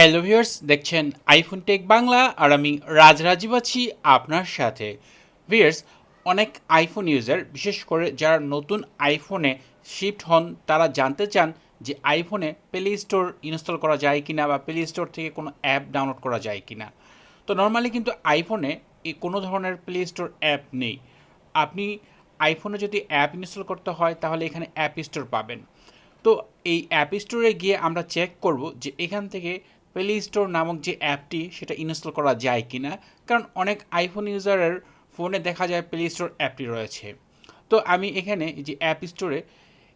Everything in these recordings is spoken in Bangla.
হ্যালো ভিউয়ার্স, দেখছেন আইফোন টেক বাংলা আর আমি রাজরাজীব আছি আপনার সাথে। ভিউয়ার্স, অনেক আইফোন ইউজার, বিশেষ করে যারা নতুন আইফোনে শিফট হন, তারা জানতে চান যে আইফোনে প্লে স্টোর ইনস্টল করা যায় কিনা বা প্লে স্টোর থেকে কোনো অ্যাপ ডাউনলোড করা যায় কিনা। তো নর্মালি কিন্তু আইফোনে কোনো ধরনের প্লে স্টোর অ্যাপ নেই। আপনি আইফোনে যদি অ্যাপ ইনস্টল করতে হয় তাহলে এখানে অ্যাপ স্টোর পাবেন। তো এই অ্যাপ স্টোরে গিয়ে আমরা চেক করব যে এখান থেকে প্লে স্টোর নামক যে অ্যাপটি সেটা ইনস্টল করা যায় কি না, কারণ অনেক আইফোন ইউজারের ফোনে দেখা যায় প্লে স্টোর অ্যাপটি রয়েছে। তো আমি এখানে যে অ্যাপ স্টোরে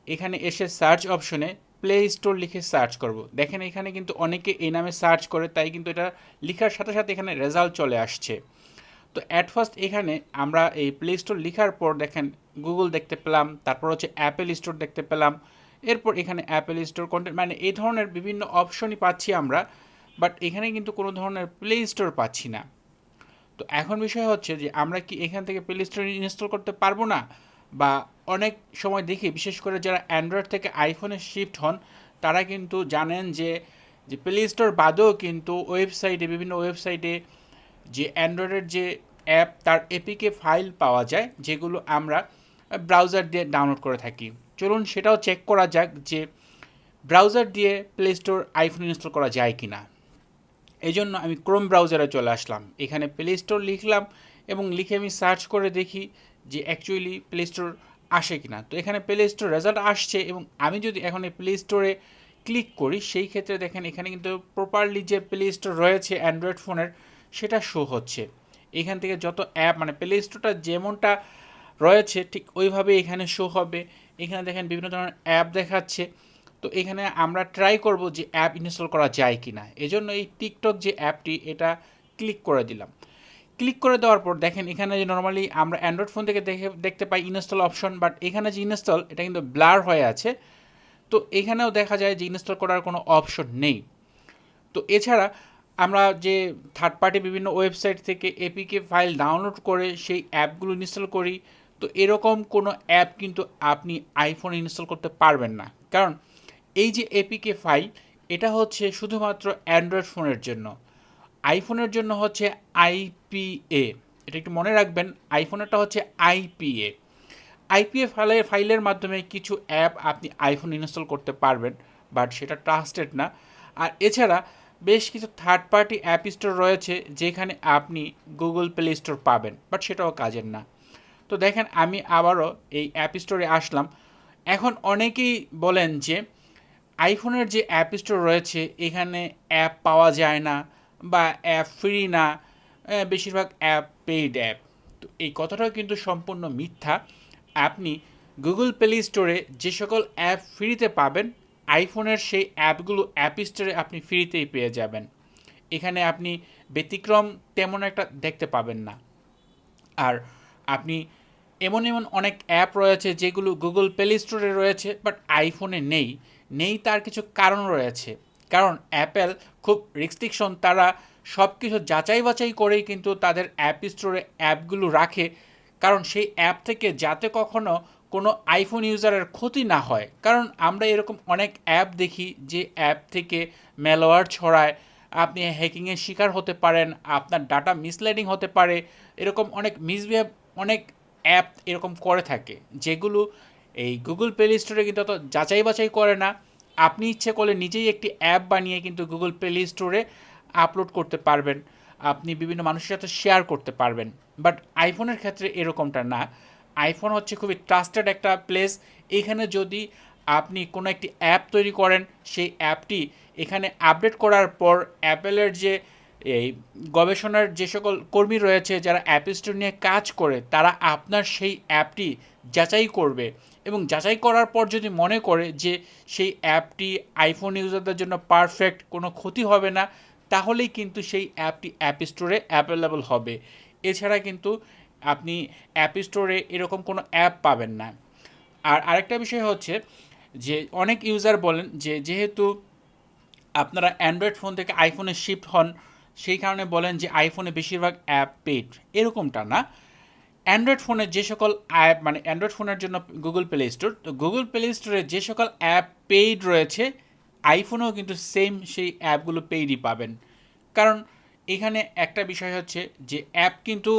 এখানে এসে সার্চ অপশনে প্লে স্টোর লিখে সার্চ করব। দেখেন এখানে কিন্তু অনেকে এই নামে সার্চ করে, তাই কিন্তু এটা লেখার সাথে সাথে এখানে রেজাল্ট চলে আসছে। তো অ্যাট ফার্স্ট এখানে আমরা এই প্লে স্টোর লেখার পর দেখেন গুগল দেখতে পেলাম, তারপর হচ্ছে অ্যাপেল স্টোর দেখতে পেলাম, এরপর এখানে অ্যাপেল স্টোর কন্টেন্ট, মানে এই ধরনের বিভিন্ন অপশনই পাচ্ছি আমরা, বাট এখানে কিন্তু কোনো ধরনের প্লে স্টোর পাচ্ছি না। তো এখন বিষয় হচ্ছে যে আমরা কি এখান থেকে প্লে স্টোর ইনস্টল করতে পারবো না, বা অনেক সময় দেখি বিশেষ করে যারা অ্যান্ড্রয়েড থেকে আইফোনে শিফট হন তারা কিন্তু জানেন যে যে প্লে স্টোর বাদেও কিন্তু ওয়েবসাইটে, বিভিন্ন ওয়েবসাইটে যে অ্যান্ড্রয়েডের যে অ্যাপ তার এপিকে ফাইল পাওয়া যায়, যেগুলো আমরা ব্রাউজার দিয়ে ডাউনলোড করে থাকি। চলুন সেটাও চেক করা যাক যে ব্রাউজার দিয়ে প্লে স্টোর আইফোন ইনস্টল করা যায় কি না। এই জন্য আমি ক্রোম ব্রাউজারে চলে আসলাম, এখানে প্লে স্টোর লিখলাম এবং লিখে আমি সার্চ করে দেখি যে অ্যাকচুয়ালি প্লে স্টোর আসে কি না। তো এখানে প্লে স্টোর রেজাল্ট আসছে, এবং আমি যদি এখন এই প্লে স্টোরে ক্লিক করি সেই ক্ষেত্রে দেখেন এখানে কিন্তু প্রপারলি যে প্লে স্টোর রয়েছে অ্যান্ড্রয়েড ফোনের সেটা শো হচ্ছে। এখান থেকে যত অ্যাপ, মানে প্লে স্টোরটা যেমনটা রয়েছে ঠিক ওইভাবে এখানে শো হবে। এখানে দেখেন বিভিন্ন ধরনের অ্যাপ দেখাচ্ছে। তো এখানে আমরা ট্রাই করব যে অ্যাপ ইনস্টল করা যায় কি না। এজন্য এই টিকটক যে অ্যাপটি এটা ক্লিক করে দিলাম। ক্লিক করে দেওয়ার পর দেখেন এখানে যে নর্মালি আমরা অ্যান্ড্রয়েড ফোন থেকে দেখতে পাই ইনস্টল অপশন, বাট এখানে যে ইনস্টল এটা কিন্তু ব্লার হয়ে আছে। তো এখানেও দেখা যায় যে ইনস্টল করার কোনো অপশন নেই। তো এছাড়া আমরা যে থার্ড পার্টি বিভিন্ন ওয়েবসাইট থেকে এপিকে ফাইল ডাউনলোড করে সেই অ্যাপগুলো ইনস্টল করি, তো এরকম কোনো অ্যাপ কিন্তু আপনি আইফোনে ইনস্টল করতে পারবেন না, কারণ এই যে এপিকে ফাইল এটা হচ্ছে শুধুমাত্র অ্যান্ড্রয়েড ফোনের জন্য। আইফোনের জন্য হচ্ছে আইপিএ, এটা একটু মনে রাখবেন, আইফোনেরটা হচ্ছে আইপিএ। আইপিএ ফাইলের মাধ্যমে কিছু অ্যাপ আপনি আইফোন ইনস্টল করতে পারবেন, বাট সেটা ট্রাস্টেড না। আর এছাড়া বেশ কিছু থার্ড পার্টি অ্যাপ স্টোর রয়েছে যেখানে আপনি গুগল প্লে স্টোর পাবেন, বাট সেটাও কাজের না। তো দেখেন আমি আবারও এই অ্যাপ স্টোরে আসলাম। এখন অনেকেই বলেন যে আইফোনের যে অ্যাপ স্টোর রয়েছে এখানে অ্যাপ পাওয়া যায় না, বা অ্যাপ ফ্রি না, বেশিরভাগ অ্যাপ পেইড অ্যাপ। তো এই কথাটাও কিন্তু সম্পূর্ণ মিথ্যা। আপনি গুগল প্লে স্টোরে যে সকল অ্যাপ ফ্রিতে পাবেন, আইফোনের সেই অ্যাপগুলো অ্যাপ স্টোরে আপনি ফ্রিতেই পেয়ে যাবেন। এখানে আপনি ব্যতিক্রম তেমন একটা দেখতে পাবেন না। আর আপনি এমন এমন অনেক অ্যাপ রয়েছে যেগুলো গুগল প্লে স্টোরে রয়েছে বাট আইফোনে নেই। নেই তার কিছু কারণ রয়েছে, কারণ অ্যাপেল খুব রেস্ট্রিকশন, তারা সব কিছু যাচাই বাছাই করেই কিন্তু তাদের অ্যাপ স্টোরে অ্যাপগুলো রাখে, কারণ সেই অ্যাপ থেকে যাতে কখনো কোনো আইফোন ইউজারের ক্ষতি না হয়। কারণ আমরা এরকম অনেক অ্যাপ দেখি যে অ্যাপ থেকে ম্যালওয়্যার ছড়ায়, আপনি হ্যাকিংয়ের শিকার হতে পারেন, আপনার ডাটা মিসলাইডিং হতে পারে, এরকম অনেক মিসবিহেভ অনেক অ্যাপ এরকম করে থাকে, যেগুলো এই গুগল প্লে স্টোরে কিন্তু অত যাচাই বাছাই করে না। আপনি ইচ্ছে করলে নিজেই একটি অ্যাপ বানিয়ে কিন্তু গুগল প্লে স্টোরে আপলোড করতে পারবেন, আপনি বিভিন্ন মানুষের সাথে শেয়ার করতে পারবেন। বাট আইফোনের ক্ষেত্রে এরকমটা না। আইফোন হচ্ছে খুবই ট্রাস্টেড একটা প্লেস। এখানে যদি আপনি কোনো একটি অ্যাপ তৈরি করেন, সেই অ্যাপটি এখানে আপডেট করার পর অ্যাপেলের যে এই গবেষণার যে সকল কর্মী রয়েছে যারা অ্যাপ স্টোর নিয়ে কাজ করে, তারা আপনার সেই অ্যাপটি যাচাই করবে, এবং যাচাই করার পর যদি মনে করে যে সেই অ্যাপটি আইফোন ইউজারদের জন্য পারফেক্ট, কোনো ক্ষতি হবে না, তাহলেই কিন্তু সেই অ্যাপটি অ্যাপ স্টোরে অ্যাভেলেবল হবে। এছাড়া কিন্তু আপনি অ্যাপ স্টোরে এরকম কোনো অ্যাপ পাবেন না। আর আরেকটা বিষয় হচ্ছে যে অনেক ইউজার বলেন যে যেহেতু আপনারা অ্যান্ড্রয়েড ফোন থেকে আইফোনে শিফট হন, সেই কারণে বলেন যে আইফোনে বেশিরভাগ অ্যাপ পেইড। এরকমটা না। অ্যান্ড্রয়েড ফোনের যে সকল অ্যাপ, মানে অ্যান্ড্রয়েড ফোনের জন্য গুগল প্লে স্টোর, তো গুগল প্লে স্টোরে যে সকল অ্যাপ পেইড রয়েছে আইফোনেও কিন্তু সেম সেই অ্যাপগুলো পেইডই পাবেন। কারণ এখানে একটা বিষয় হচ্ছে যে অ্যাপ কিন্তু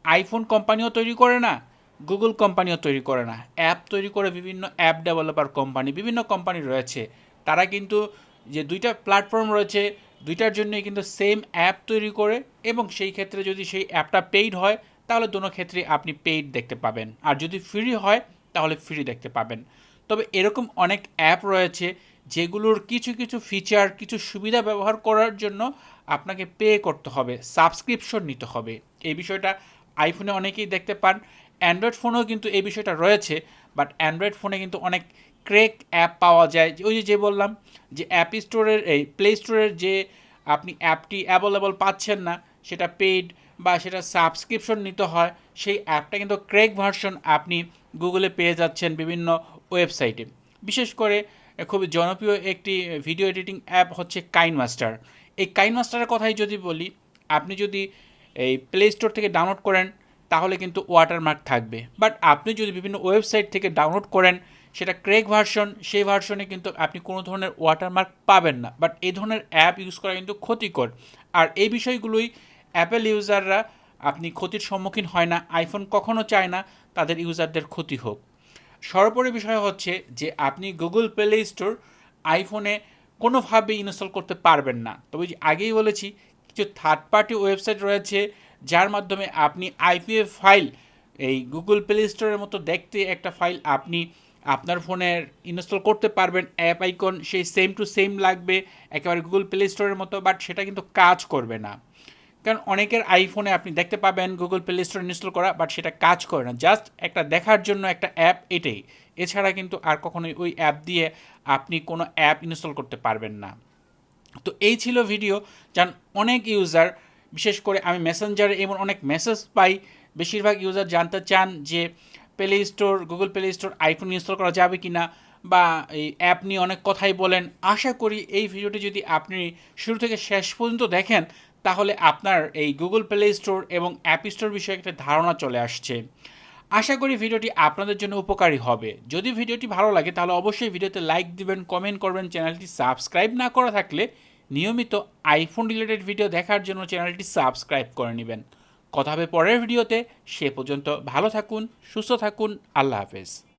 আইফোন কোম্পানিও তৈরি করে না, গুগল কোম্পানিও তৈরি করে না। অ্যাপ তৈরি করে বিভিন্ন অ্যাপ ডেভেলপার কোম্পানি, বিভিন্ন কোম্পানি রয়েছে। তারা কিন্তু যে দুইটা প্ল্যাটফর্ম রয়েছে, দুইটার জন্যই কিন্তু সেম অ্যাপ তৈরি করে, এবং সেই ক্ষেত্রে যদি সেই অ্যাপটা পেইড হয় তাহলে দোনো ক্ষেত্রে আপনি পেইড দেখতে পাবেন, আর যদি ফ্রি হয় তাহলে ফ্রি দেখতে পাবেন। তবে এরকম অনেক অ্যাপ রয়েছে যেগুলোর কিছু কিছু ফিচার, কিছু সুবিধা ব্যবহার করার জন্য আপনাকে পে করতে হবে, সাবস্ক্রিপশন নিতে হবে। এই বিষয়টা আইফোনে অনেকেই দেখতে পান, অ্যান্ড্রয়েড ফোনেও কিন্তু এই বিষয়টা রয়েছে। বাট অ্যান্ড্রয়েড ফোনে কিন্তু অনেক ক্রেক অ্যাপ পাওয়া যায়, ওই যে বললাম যে অ্যাপ স্টোরের, এই প্লে স্টোরের যে আপনি অ্যাপটি অ্যাভেলেবল পাচ্ছেন না, সেটা পেইড বা সেটা সাবস্ক্রিপশন নিতে হয়, সেই অ্যাপটা কিন্তু ক্রেক ভার্সন আপনি গুগলে পেয়ে যাচ্ছেন বিভিন্ন ওয়েবসাইটে। বিশেষ করে খুবই জনপ্রিয় একটি ভিডিও এডিটিং অ্যাপ হচ্ছে কাইনমাস্টার। এই কাইনমাস্টারের কথাই যদি বলি, আপনি যদি এই প্লে স্টোর থেকে ডাউনলোড করেন তাহলে কিন্তু ওয়াটারমার্ক থাকবে, বাট আপনি যদি বিভিন্ন ওয়েবসাইট থেকে ডাউনলোড করেন সেটা ক্রেক ভার্সন, সেই ভার্সনে কিন্তু আপনি কোনো ধরনের ওয়াটারমার্ক পাবেন না। বাট এই ধরনের অ্যাপ ইউজ করা কিন্তু ক্ষতিকর, আর এই বিষয়গুলোই অ্যাপেল ইউজাররা আপনি ক্ষতির সম্মুখীন হয় না, আইফোন কখনো চায় না তাদের ইউজারদের ক্ষতি হোক। সর্বোপরি বিষয় হচ্ছে যে আপনি গুগল প্লে স্টোর আইফোনে কোনোভাবেই ইনস্টল করতে পারবেন না। তবে যে আগেই বলেছি, কিছু থার্ড পার্টি ওয়েবসাইট রয়েছে যার মাধ্যমে আপনি আইপিএফ ফাইল, এই গুগল প্লে স্টোরের মতো দেখতে একটা ফাইল আপনি আপনার ফোনের ইনস্টল করতে পারবেন। অ্যাপ আইকন সেই সেম টু সেম লাগবে, একেবারে গুগল প্লে স্টোরের মতো, বাট সেটা কিন্তু কাজ করবে না। কারণ অনেকের আইফোনে আপনি দেখতে পাবেন গুগল প্লে স্টোর ইনস্টল করা, বাট সেটা কাজ করে না, জাস্ট একটা দেখার জন্য একটা অ্যাপ, এটাই। এছাড়া কিন্তু আর কখনোই ওই অ্যাপ দিয়ে আপনি কোনো অ্যাপ ইনস্টল করতে পারবেন না। তো এই ছিল ভিডিও। যান অনেক ইউজার, বিশেষ করে আমি মেসেঞ্জারে এমন অনেক মেসেজ পাই, বেশিরভাগ ইউজার জানতে চান যে play store, Google play store iPhone install করা যাবে কি না, বা এই অ্যাপ নিয়ে অনেক কথাই বলেন। আশা করি এই ভিডিওটি যদি আপনি শুরু থেকে শেষ পর্যন্ত দেখেন তাহলে আপনার এই গুগল প্লে স্টোর এবং অ্যাপ স্টোর বিষয়ে একটা ধারণা চলে আসছে। আশা করি ভিডিওটি আপনাদের জন্য উপকারী হবে। যদি ভিডিওটি ভালো লাগে তাহলে অবশ্যই ভিডিওতে লাইক দিবেন, কমেন্ট করবেন। চ্যানেলটি সাবস্ক্রাইব না করা থাকলে নিয়মিত আইফোন রিলেটেড ভিডিও দেখার জন্য চ্যানেলটি সাবস্ক্রাইব করে নেবেন। কথা হবে পরের ভিডিওতে। সে পর্যন্ত ভালো থাকুন, সুস্থ থাকুন। আল্লাহ হাফেজ।